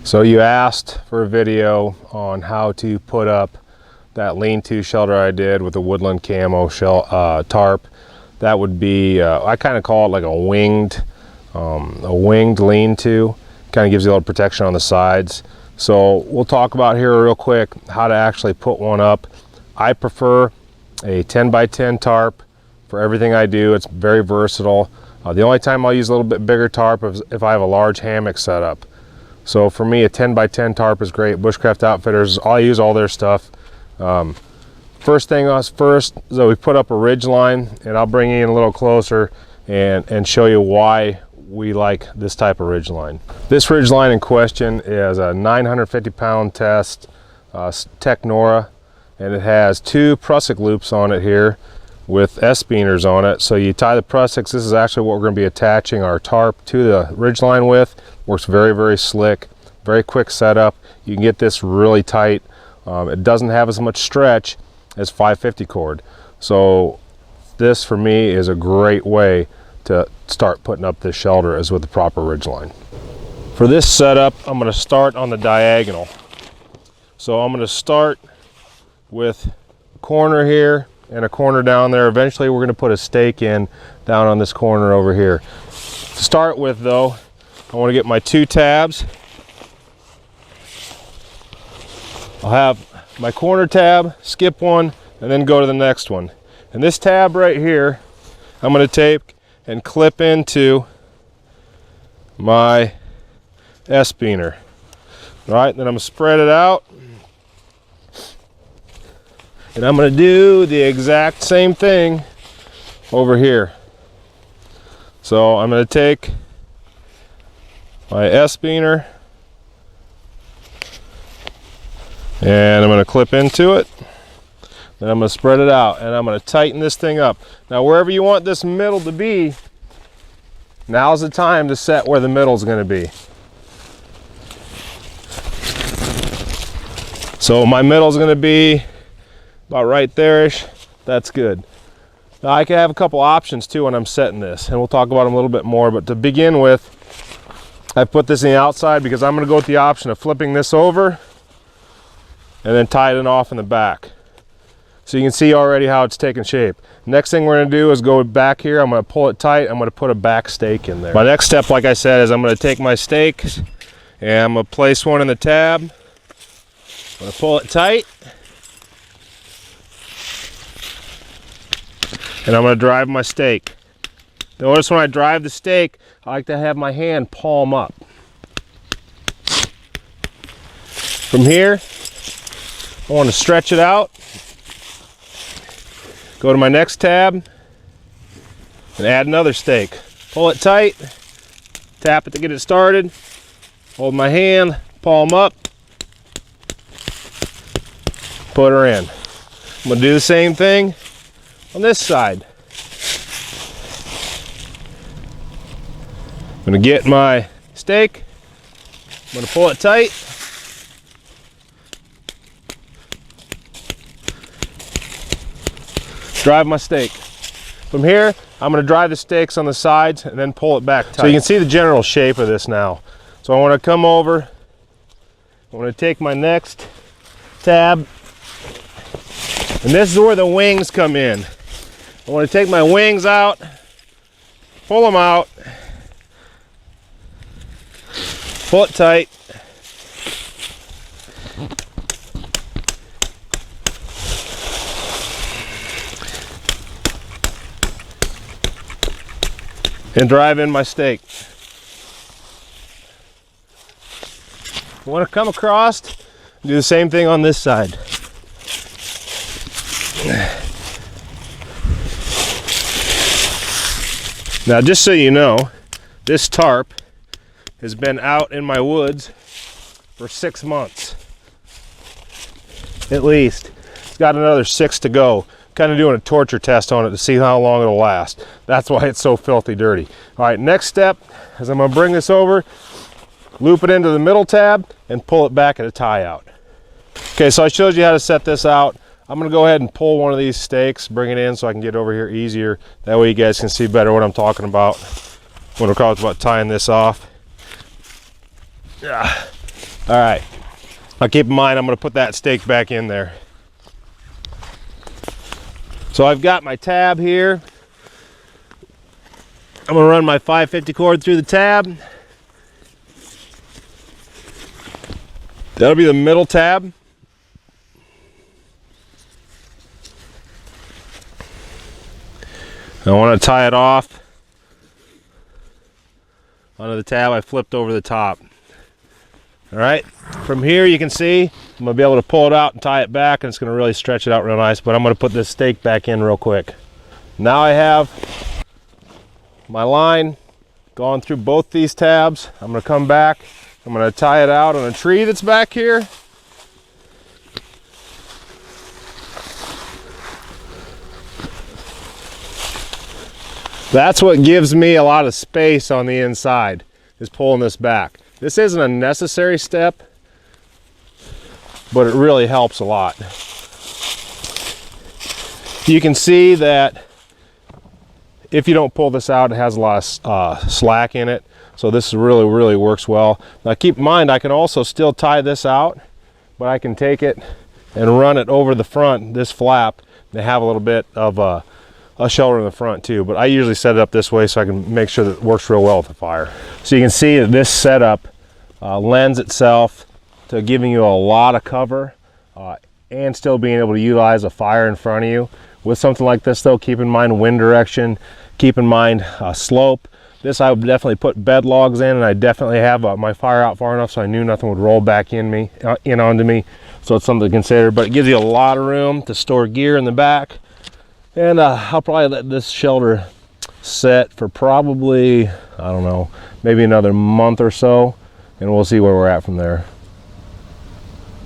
So you asked for a video on how to put up that lean-to shelter I did with a woodland camo tarp. That would be, I kind of call it like a winged lean-to. Kind of gives you a little protection on the sides. So we'll talk about here real quick how to actually put one up. I prefer a 10 by 10 tarp for everything I do. It's very versatile. The only time I'll use a little bit bigger tarp is if I have a large hammock set up. So for me, a 10 by 10 tarp is great. Bushcraft Outfitters, I use all their stuff. First thing first, so we put up a ridgeline, and I'll bring you in a little closer and show you why we like this type of ridgeline. This ridgeline in question is a 950-pound test Tech Nora, and it has 2 prusik loops on it here with S-beaners on it. So you tie the prusiks. This is actually what we're going to be attaching our tarp to the ridgeline with. Works very, very slick, very quick setup. You can get this really tight. It doesn't have as much stretch as 550 cord. So this for me is a great way to start putting up this shelter, is with the proper ridgeline. For this setup, I'm going to start on the diagonal. So I'm going to start with a corner here and a corner down there. Eventually we're going to put a stake in down on this corner over here. To start with though, I want to get my 2 tabs. I'll have my corner tab, skip one, and then go to the next one. And this tab right here, I'm going to take and clip into my S-beaner. All right, then I'm going to spread it out. And I'm going to do the exact same thing over here. So I'm going to take my S-beaner and I'm going to clip into it. Then I'm going to spread it out and I'm going to tighten this thing up. Now wherever you want this middle to be, now's the time to set where the middle is going to be. So my middle is going to be about right there-ish. That's good. Now I can have a couple options too when I'm setting this, and we'll talk about them a little bit more, but to begin with, I put this in the outside because I'm going to go with the option of flipping this over and then tie it off in the back. So you can see already how it's taking shape. Next thing we're going to do is go back here. I'm going to pull it tight. I'm going to put a back stake in there. My next step, like I said, is I'm going to take my stakes and I'm going to place one in the tab. I'm going to pull it tight. And I'm going to drive my stake. Notice when I drive the stake, I like to have my hand palm up. From here, I want to stretch it out. Go to my next tab and add another stake. Pull it tight, tap it to get it started, hold my hand, palm up, put her in. I'm going to do the same thing on this side. I'm going to get my stake, I'm going to pull it tight, drive my stake. From here, I'm going to drive the stakes on the sides and then pull it back tight. So you can see the general shape of this now. So I want to come over, I want to take my next tab, and this is where the wings come in. I want to take my wings out, pull them out, pull it tight, and drive in my stake. I want to come across, do the same thing on this side. Now, just so you know, this tarp has been out in my woods for 6 months, at least. It's got another 6 to go. Kind of doing a torture test on it to see how long it'll last. That's why it's so filthy dirty. All right, next step is I'm going to bring this over, loop it into the middle tab, and pull it back at a tie out. Okay, so I showed you how to set this out. I'm going to go ahead and pull one of these stakes, bring it in so I can get over here easier. That way you guys can see better what I'm talking about when we're talking about tying this off. All right, now keep in mind I'm going to put that stake back in there. So I've got my tab here. I'm going to run my 550 cord through the tab. That'll be the middle tab. I want to tie it off onto the tab I flipped over the top. All right, from here you can see I'm going to be able to pull it out and tie it back, and it's going to really stretch it out real nice, but I'm going to put this stake back in real quick. Now I have my line going through both these tabs. I'm going to come back, I'm going to tie it out on a tree that's back here. That's what gives me a lot of space on the inside, is pulling this back. This isn't a necessary step, but it really helps a lot. You can see that if you don't pull this out, it has a lot of slack in it. So this really works well. Now keep in mind, I can also still tie this out, but I can take it and run it over the front, this flap, and have a little bit of a shelter in the front too. But I usually set it up this way so I can make sure that it works real well with the fire. So you can see that this setup lends itself to giving you a lot of cover and still being able to utilize a fire in front of you. With something like this though, keep in mind wind direction, keep in mind slope. This I would definitely put bed logs in, and I definitely have my fire out far enough so I knew nothing would roll back in onto me. So it's something to consider, but it gives you a lot of room to store gear in the back. And I'll probably let this shelter set for probably, I don't know, maybe another month or so, and we'll see where we're at from there.